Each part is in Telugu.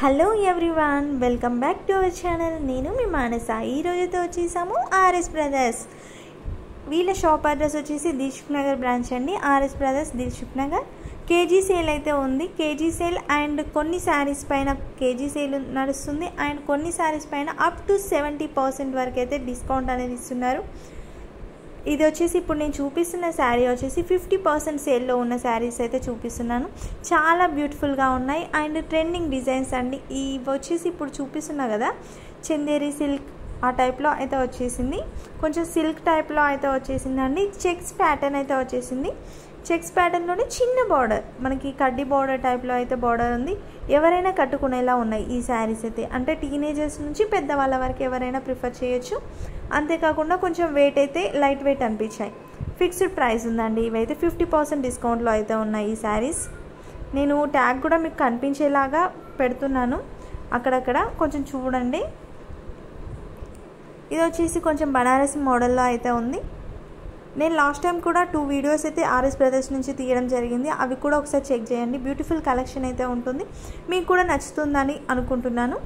Hello everyone, welcome back to our channel. నేను మీ మానస. ఈరోజుతో వచ్చేసాము ఆర్ఎస్ బ్రదర్స్. వీళ్ళ షాప్ అడ్రస్ వచ్చేసి దిల్సుఖ్ నగర్ బ్రాంచ్ అండి. RS brothers Dilsukh Nagar. KG sale అయితే ఉంది. కేజీ సేల్ అండ్ కొన్ని శారీస్ పైన కేజీ సేల్ నడుస్తుంది అండ్ కొన్ని శారీస్ పైన అప్ టు 70% వరకు అయితే డిస్కౌంట్ అనేది ఇస్తున్నారు. ఇది వచ్చేసి ఇప్పుడు నేను చూపిస్తున్న శారీ వచ్చేసి 50% సేల్లో ఉన్న శారీస్ అయితే చూపిస్తున్నాను. చాలా బ్యూటిఫుల్గా ఉన్నాయి అండ్ ట్రెండింగ్ డిజైన్స్ అండి. ఇవి వచ్చేసి ఇప్పుడు చూపిస్తున్నా కదా, చందేరి సిల్క్ ఆ టైప్లో అయితే వచ్చేసింది. కొంచెం సిల్క్ టైప్లో అయితే వచ్చేసిందండి. చెక్స్ ప్యాటర్న్ అయితే వచ్చేసింది. చెక్స్ ప్యాటర్న్లోనే చిన్న బార్డర్, మనకి కడ్డీ బార్డర్ టైప్లో అయితే బార్డర్ ఉంది. ఎవరైనా కట్టుకునేలా ఉన్నాయి ఈ శారీస్ అయితే. అంటే టీనేజర్స్ నుంచి పెద్దవాళ్ళ వరకు ఎవరైనా ప్రిఫర్ చేయొచ్చు. అంతేకాకుండా కొంచెం వెయిట్ అయితే లైట్ వెయిట్ అనిపించాయి. ఫిక్స్డ్ ప్రైస్ ఉందండి. ఇవైతే 50% డిస్కౌంట్లో అయితే ఉన్నాయి ఈ శారీస్. నేను ట్యాగ్ కూడా మీకు కనిపించేలాగా పెడుతున్నాను, అక్కడక్కడ కొంచెం చూడండి. ఇది వచ్చేసి కొంచెం బనారసి మోడల్లో అయితే ఉంది. నేను లాస్ట్ టైం కూడా 2 వీడియోస్ అయితే ఆర్ఎస్ బ్రదర్స్ నుంచి తీయడం జరిగింది. అవి కూడా ఒకసారి చెక్ చేయండి. బ్యూటిఫుల్ కలెక్షన్ అయితే ఉంటుంది, మీకు కూడా నచ్చుతుందని అనుకుంటున్నాను.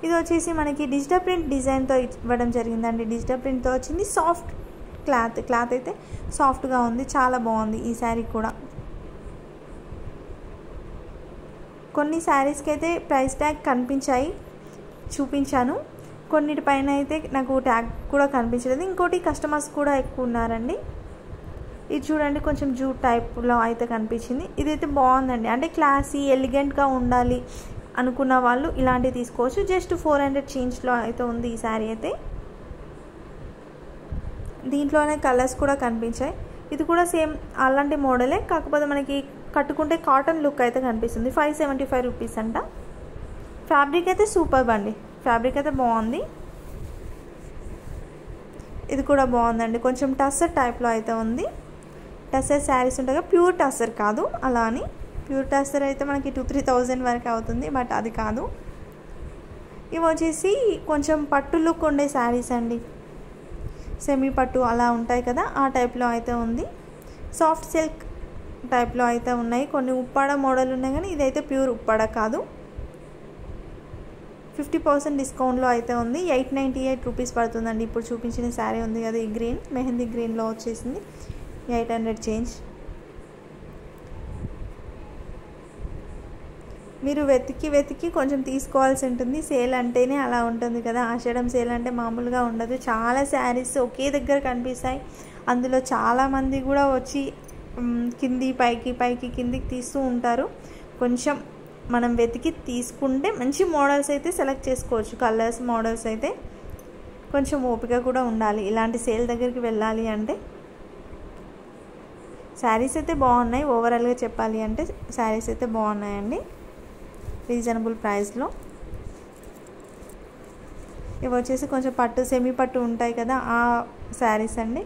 ఇది వచ్చేసి మనకి డిజిటల్ ప్రింట్ డిజైన్తో ఇవ్వడం జరిగిందండి. డిజిటల్ ప్రింట్తో వచ్చింది. సాఫ్ట్ క్లాత్ అయితే సాఫ్ట్గా ఉంది. చాలా బాగుంది ఈ శారీ కూడా. కొన్ని శారీస్కి అయితే ప్రైస్ ట్యాగ్ కనిపించాయి, చూపించాను. కొన్నిటిపైన అయితే నాకు ట్యాగ్ కూడా కనిపించలేదు. ఇంకోటి కస్టమర్స్ కూడా ఎక్కువ ఉన్నారండి. ఇది చూడండి, కొంచెం జూట్ టైప్లో అయితే కనిపించింది. ఇదైతే బాగుందండి. అంటే క్లాసీ ఎలిగెంట్గా ఉండాలి అనుకున్న వాళ్ళు ఇలాంటివి తీసుకోవచ్చు. జస్ట్ 400 చేంజ్లో అయితే ఉంది ఈ శారీ అయితే. దీంట్లోనే కలర్స్ కూడా కనిపించాయి. ఇది కూడా సేమ్ అలాంటి మోడలే, కాకపోతే మనకి కట్టుకుంటే కాటన్ లుక్ అయితే కనిపిస్తుంది. 575 రూపీస్ అంట. ఫ్యాబ్రిక్ అయితే సూపర్ అండి. ఫ్యాబ్రిక్ అయితే బాగుంది. ఇది కూడా బాగుందండి. కొంచెం టస్సర్ టైప్లో అయితే ఉంది. టస్సర్ శారీస్ ఉంటాయి కదా, ప్యూర్ టస్సర్ కాదు. అలా అని ప్యూర్ టస్సర్ అయితే మనకి 2-3,000 వరకు అవుతుంది, బట్ అది కాదు. ఇవి వచ్చేసి కొంచెం పట్టు లుక్ ఉండే శారీస్ అండి. సెమీ పట్టు అలా ఉంటాయి కదా, ఆ టైప్లో అయితే ఉంది. సాఫ్ట్ సిల్క్ టైప్లో అయితే ఉన్నాయి. కొన్ని ఉప్పాడ మోడల్ ఉన్నాయి, కానీ ఇదైతే ప్యూర్ ఉప్పాడ కాదు. 50% డిస్కౌంట్లో అయితే ఉంది. 898 రూపీస్ పడుతుందండి. ఇప్పుడు చూపించిన శారీ ఉంది కదా, ఈ గ్రీన్ మెహందీ గ్రీన్లో వచ్చేసింది. 800 చేంజ్. మీరు వెతికి కొంచెం తీసుకోవాల్సి ఉంటుంది. సేల్ అంటేనే అలా ఉంటుంది కదా, ఆషాఢం సేల్ అంటే మామూలుగా ఉండదు. చాలా శారీస్ ఒకే దగ్గర కనిపిస్తాయి. అందులో చాలామంది కూడా వచ్చి పైకి కిందికి తీస్తూ ఉంటారు. కొంచెం మనం వెతికి తీసుకుంటే మంచి మోడల్స్ అయితే సెలెక్ట్ చేసుకోవచ్చు. కలర్స్ మోడల్స్ అయితే కొంచెం ఓపిక కూడా ఉండాలి ఇలాంటి సేల్ దగ్గరికి వెళ్ళాలి అంటే. శారీస్ అయితే బాగున్నాయి. ఓవరాల్గా చెప్పాలి అంటే శారీస్ అయితే బాగున్నాయండి, రీజనబుల్ ప్రైస్లో. ఇవి వచ్చేసి కొంచెం పట్టు సెమీ పట్టు ఉంటాయి కదా, ఆ శారీస్ అండి.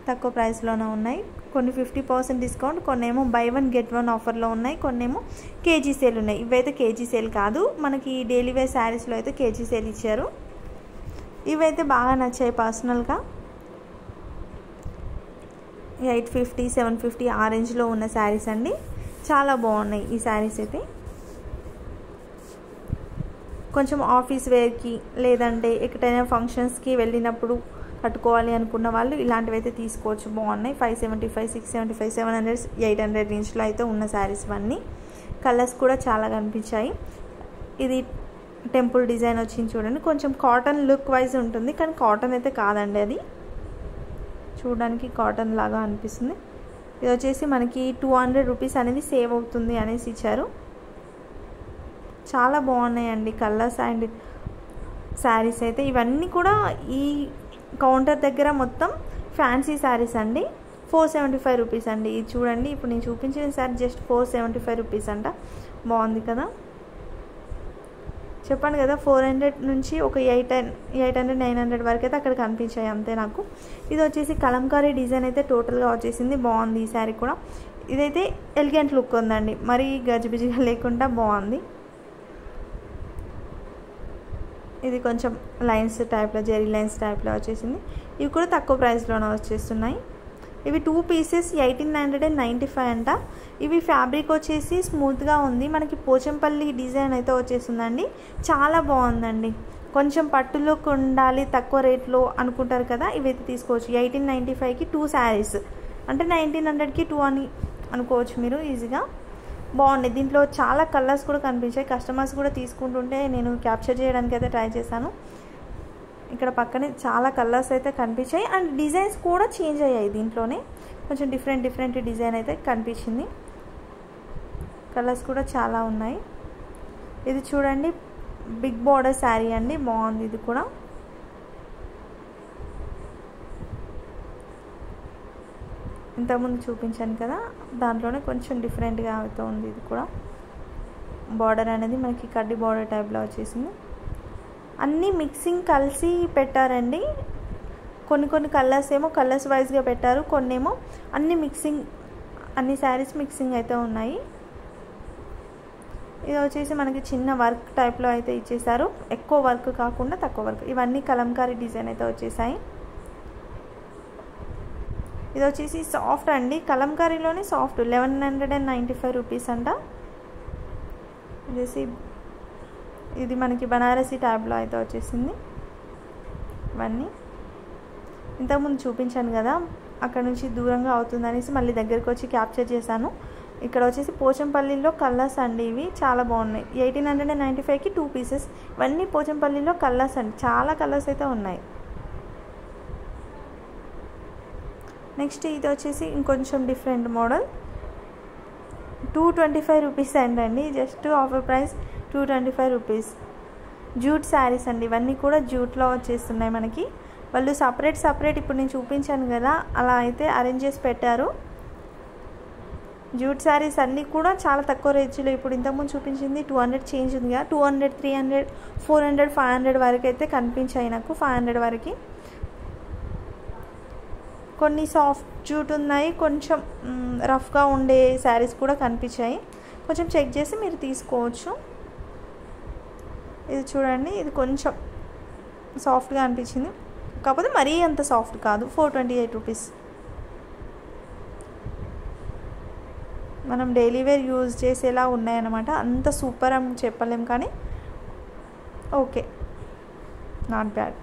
తక్కువ ప్రైస్లోనే ఉన్నాయి. కొన్ని 50% డిస్కౌంట్, కొన్నేమో బై 1 get 1 ఆఫర్లో ఉన్నాయి, కొన్నేమో కేజీ సేల్ ఉన్నాయి. ఇవైతే కేజీ సేల్ కాదు, మనకి డైలీ వేర్ శారీస్లో అయితే కేజీ సేల్ ఇచ్చారు. ఇవైతే బాగా నచ్చాయి పర్సనల్గా. 850, 750 ఆ రేంజ్లో ఉన్న శారీస్ అండి. చాలా బాగున్నాయి ఈ శారీస్ అయితే. కొంచెం ఆఫీస్ వేర్కి లేదంటే ఎక్కడైనా ఫంక్షన్స్కి వెళ్ళినప్పుడు కట్టుకోవాలి అనుకున్న వాళ్ళు ఇలాంటివి అయితే తీసుకోవచ్చు. బాగున్నాయి. 575, 675, 700, 800 రేంజ్లో అయితే ఉన్న శారీస్ అన్నీ. కలర్స్ కూడా చాలా కనిపించాయి. ఇది టెంపుల్ డిజైన్ వచ్చింది చూడండి. కొంచెం కాటన్ లుక్ వైజ్ ఉంటుంది, కానీ కాటన్ అయితే కాదండి. అది చూడడానికి కాటన్ లాగా అనిపిస్తుంది. ఇది వచ్చేసి మనకి 200 రూపీస్ అనేది సేవ్ అవుతుంది అనేసి ఇచ్చారు. చాలా బాగున్నాయండి కలర్స్ అండ్ శారీస్ అయితే. ఇవన్నీ కూడా ఈ కౌంటర్ దగ్గర మొత్తం ఫ్యాన్సీ శారీస్ అండి. 475 రూపీస్ అండి. ఇది చూడండి, ఇప్పుడు నేను చూపించిన శారీ జస్ట్ 475 రూపీస్ అంట. బాగుంది కదా. చెప్పాను కదా, 400 నుంచి ఒక 800, 900 వరకు అయితే అక్కడ కనిపించాయి అంతే నాకు. ఇది వచ్చేసి కలంకారీ డిజైన్ అయితే టోటల్గా వచ్చేసింది. బాగుంది ఈ శారీ కూడా. ఇదైతే ఎలిగెంట్ లుక్ ఉందండి, మరీ గజిబిజిగా లేకుండా బాగుంది. ఇది కొంచెం లైన్స్ టైప్లో, జెరీ లైన్స్ టైప్లో వచ్చేసింది. ఇవి కూడా తక్కువ ప్రైస్లోనే వచ్చేస్తున్నాయి. ఇవి 2 పీసెస్ 1895 అంట. ఇవి ఫ్యాబ్రిక్ వచ్చేసి స్మూత్గా ఉంది. మనకి పోచంపల్లి డిజైన్ అయితే వచ్చేస్తుందండి. చాలా బాగుందండి. కొంచెం పట్టులోకి ఉండాలి తక్కువ రేట్లో అనుకుంటారు కదా, ఇవైతే తీసుకోవచ్చు. 1895కి 2 శారీస్ అంటే 1900కి 2 అని అనుకోవచ్చు మీరు ఈజీగా. బాగుంది. దీంట్లో చాలా కలర్స్ కూడా కనిపించాయి. కస్టమర్స్ కూడా తీసుకుంటుంటే నేను క్యాప్చర్ చేయడానికి అయితే ట్రై చేశాను. ఇక్కడ పక్కనే చాలా కలర్స్ అయితే కనిపించాయి అండ్ డిజైన్స్ కూడా చేంజ్ అయ్యాయి. దీంట్లోనే కొంచెం డిఫరెంట్ డిజైన్ అయితే కనిపించింది. కలర్స్ కూడా చాలా ఉన్నాయి. ఇది చూడండి, బిగ్ బార్డర్ శారీ అండి. బాగుంది. ఇది కూడా ఇంతకుముందు చూపించాను కదా, దాంట్లోనే కొంచెం డిఫరెంట్గా అవుతుంది. ఇది కూడా బార్డర్ అనేది మనకి కడ్డీ బార్డర్ టైప్లో వచ్చేసింది. అన్నీ మిక్సింగ్ కలిసి పెట్టారండి. కొన్ని కలర్స్ ఏమో కలర్స్ వైజ్గా పెట్టారు, కొన్ని ఏమో అన్ని మిక్సింగ్, అన్ని శారీస్ మిక్సింగ్ అయితే ఉన్నాయి. ఇది వచ్చేసి మనకి చిన్న వర్క్ టైప్లో అయితే ఇచ్చేసారు. ఎక్కువ వర్క్ కాకుండా తక్కువ వర్క్. ఇవన్నీ కలంకారీ డిజైన్ అయితే వచ్చేసాయి. ఇది వచ్చేసి సాఫ్ట్ అండి, కలంకారీలోనే సాఫ్ట్. 1195 రూపీస్ అంట. ఇది మనకి బనారసి టైప్లో అయితే వచ్చేసింది. ఇవన్నీ ఇంతకుముందు చూపించాను కదా, అక్కడ నుంచి దూరంగా అవుతుందనేసి మళ్ళీ దగ్గరికి వచ్చి క్యాప్చర్ చేశాను. ఇక్కడ వచ్చేసి పోచంపల్లిలో కలర్స్ అండి. ఇవి చాలా బాగున్నాయి. 1895కి 2 పీసెస్. ఇవన్నీ పోచంపల్లిలో కలర్స్ అండి. చాలా కలర్స్ అయితే ఉన్నాయి. నెక్స్ట్ ఇది వచ్చేసి ఇంకొంచెం డిఫరెంట్ మోడల్. 225 రూపీస్ అండి. Just offer price 225 rupees. Jute saris అండి. ఇవన్నీ కూడా జూట్లో వచ్చేస్తున్నాయి మనకి. వాళ్ళు సపరేట్ ఇప్పుడు నేను చూపించాను కదా, అలా అయితే అరేంజ్ చేసి పెట్టారు. జూట్ శారీస్ అన్నీ కూడా చాలా తక్కువ రేంజ్లో. ఇప్పుడు ఇంతకుముందు చూపించింది 200 చేంజ్ ఉంది కదా, 200, 300, 400, 500 వరకు అయితే కనిపించాయి నాకు. 500 వరకు. కొన్ని సాఫ్ట్ జూట్ ఉన్నాయి, కొంచెం రఫ్గా ఉండే శారీస్ కూడా కనిపించాయి. కొంచెం చెక్ చేసి మీరు తీసుకోవచ్చు. ఇది చూడండి, ఇది కొంచెం సాఫ్ట్గా అనిపించింది, కాకపోతే మరీ అంత సాఫ్ట్ కాదు. 428 రూపీస్. మనం డైలీ వేర్ యూజ్ చేసేలా ఉన్నాయన్నమాట. అంత సూపర్ అని చెప్పలేం కానీ ఓకే, నాట్ బ్యాడ్.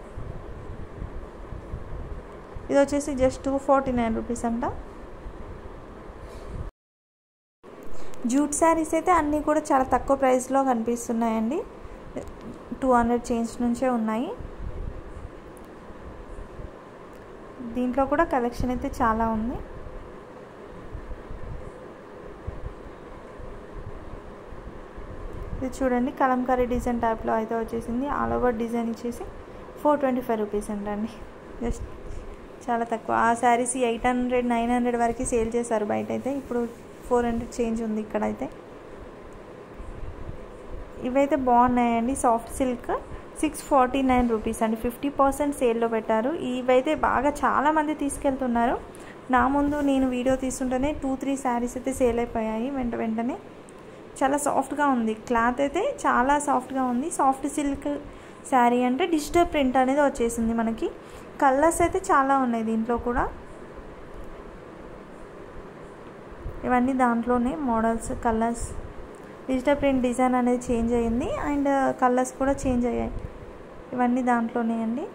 ఇది వచ్చేసి జస్ట్ 249 రూపీస్ అంట. జూట్ శారీస్ అయితే అన్నీ కూడా చాలా తక్కువ ప్రైస్లో కనిపిస్తున్నాయండి. 200 చేంజ్ నుంచే ఉన్నాయి. దీంట్లో కూడా కలెక్షన్ అయితే చాలా ఉంది. ఇది చూడండి, కలంకారీ డిజైన్ టైప్లో అయితే వచ్చేసింది. ఆల్ ఓవర్ డిజైన్ ఇచ్చేసి 425 రూపీస్ అంటండి. జస్ట్ చాలా తక్కువ. ఆ శారీస్ 800, 900 వరకు సేల్ చేశారు బయట అయితే. ఇప్పుడు 400 చేంజ్ ఉంది ఇక్కడైతే. ఇవైతే బాగున్నాయండి. సాఫ్ట్ సిల్క్ 649 రూపీస్ అండి. 50% సేల్లో పెట్టారు. ఇవైతే బాగా చాలామంది తీసుకెళ్తున్నారు. నా ముందు నేను వీడియో తీస్తుంటేనే 2-3 శారీస్ అయితే సేల్ అయిపోయాయి వెంటనే. చాలా సాఫ్ట్గా ఉంది. క్లాత్ అయితే చాలా సాఫ్ట్గా ఉంది. సాఫ్ట్ సిల్క్ శారీ అంటే డిజిటల్ ప్రింట్ అనేది వచ్చేసింది మనకి. కలర్స్ అయితే చాలా ఉన్నాయి దీంట్లో కూడా. ఇవన్నీ దాంట్లోనే models, colours. Digital print design అనేది చేంజ్ అయ్యింది అండ్ కలర్స్ కూడా చేంజ్ అయ్యాయి. ఇవన్నీ దాంట్లోనే అండి.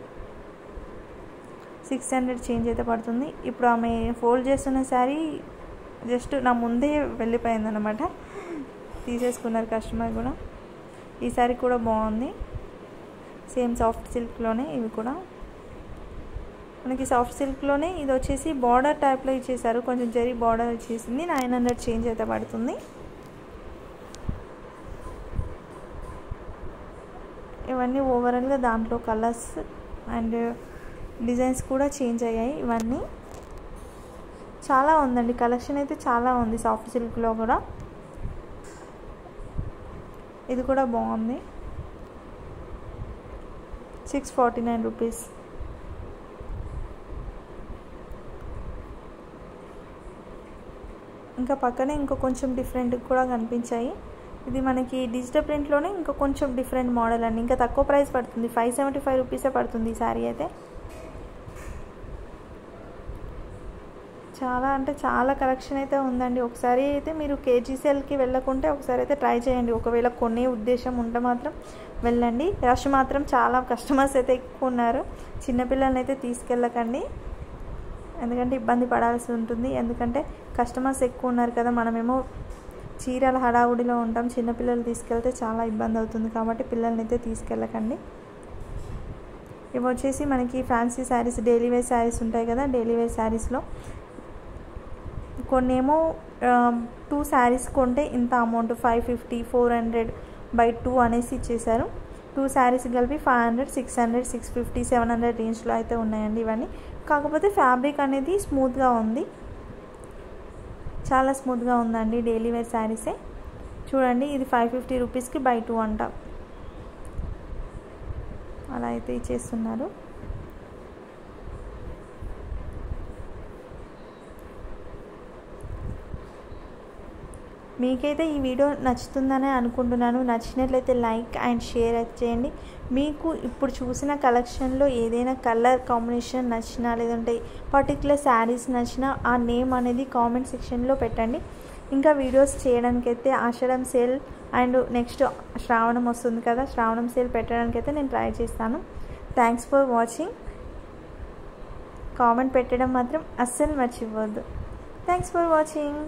600 చేంజ్ అయితే పడుతుంది. ఇప్పుడు ఆమె ఫోల్డ్ చేస్తున్న శారీ జస్ట్ నా ముందే వెళ్ళిపోయిందన్నమాట. తీసేసుకున్నారు కస్టమర్ కూడా. ఈ శారీ కూడా బాగుంది. సేమ్ సాఫ్ట్ సిల్క్లోనే ఇవి కూడా మనకి. సాఫ్ట్ సిల్క్లోనే ఇది వచ్చేసి బార్డర్ టైప్లో ఇచ్చేసారు. కొంచెం జరీ బార్డర్ వచ్చేసింది. 900 చేంజ్ అయితే పడుతుంది. ఇవన్నీ ఓవరాల్గా దాంట్లో కలర్స్ అండ్ డిజైన్స్ కూడా చేంజ్ అయ్యాయి. ఇవన్నీ చాలా ఉందండి. కలెక్షన్ అయితే చాలా ఉంది సాఫ్ట్ సిల్క్లో కూడా. ఇది కూడా బాగుంది. 649 రూపీస్. ఇంకా పక్కనే ఇంకో కొంచెం డిఫరెంట్ కూడా కనిపించాయి. ఇది మనకి డిజిటల్ ప్రింట్లోనే ఇంకా కొంచెం డిఫరెంట్ మోడల్ అండి. ఇంకా తక్కువ ప్రైస్ పడుతుంది. 575 రూపీసే పడుతుంది ఈ శారీ అయితే. చాలా అంటే చాలా కలెక్షన్ అయితే ఉందండి. ఒకసారి అయితే మీరు కేజీ సేల్కి వెళ్ళకుంటే ఒకసారి అయితే ట్రై చేయండి. ఒకవేళ కొనే ఉద్దేశం ఉంటే మాత్రం వెళ్ళండి. రష్ మాత్రం చాలా కస్టమర్స్ అయితే ఎక్కువ ఉన్నారు. చిన్నపిల్లల్ని అయితే తీసుకెళ్ళకండి, ఎందుకంటే ఇబ్బంది పడాల్సి ఉంటుంది. ఎందుకంటే కస్టమర్స్ ఎక్కువ ఉన్నారు కదా, మనమేమో చీరల హడావుడిలో ఉంటాం. చిన్నపిల్లలు తీసుకెళ్తే చాలా ఇబ్బంది అవుతుంది కాబట్టి పిల్లల్ని అయితే తీసుకెళ్ళకండి. ఇవి వచ్చేసి మనకి fancy saris, daily wear saris ఉంటాయి కదా, డైలీ వేర్ శారీస్లో కొన్నేమో 2 శారీస్ కొంటే ఇంత అమౌంట్ 550, 400/2 అనేసి ఇచ్చేసారు. 2 శారీస్ కలిపి 500, 600, 650, 700 రేంజ్లో అయితే ఉన్నాయండి ఇవన్నీ. కాకపోతే ఫ్యాబ్రిక్ అనేది స్మూత్గా ఉంది, చాలా స్మూత్గా ఉందండి. డైలీ వేర్ శారీసే చూడండి. ఇది 550 రూపీస్కి బై 2 అంట, అలా అయితే ఇచ్చేస్తున్నారు. మీకైతే ఈ వీడియో నచ్చుతుందనే అనుకుంటున్నాను. నచ్చినట్లయితే లైక్ అండ్ షేర్ చేయండి. మీకు ఇప్పుడు చూసిన కలెక్షన్లో ఏదైనా కలర్ కాంబినేషన్ నచ్చినా, లేదంటే పర్టికులర్ శారీస్ నచ్చినా ఆ నేమ్ అనేది కామెంట్ సెక్షన్లో పెట్టండి. ఇంకా వీడియోస్ చేయడానికైతే Ashadam sale and next Shravanam వస్తుంది కదా, శ్రావణం సేల్ పెట్టడానికైతే నేను ట్రై చేస్తాను. Thanks for watching. కామెంట్ పెట్టడం మాత్రం అస్సలు మర్చిపోవద్దు. Thanks for watching.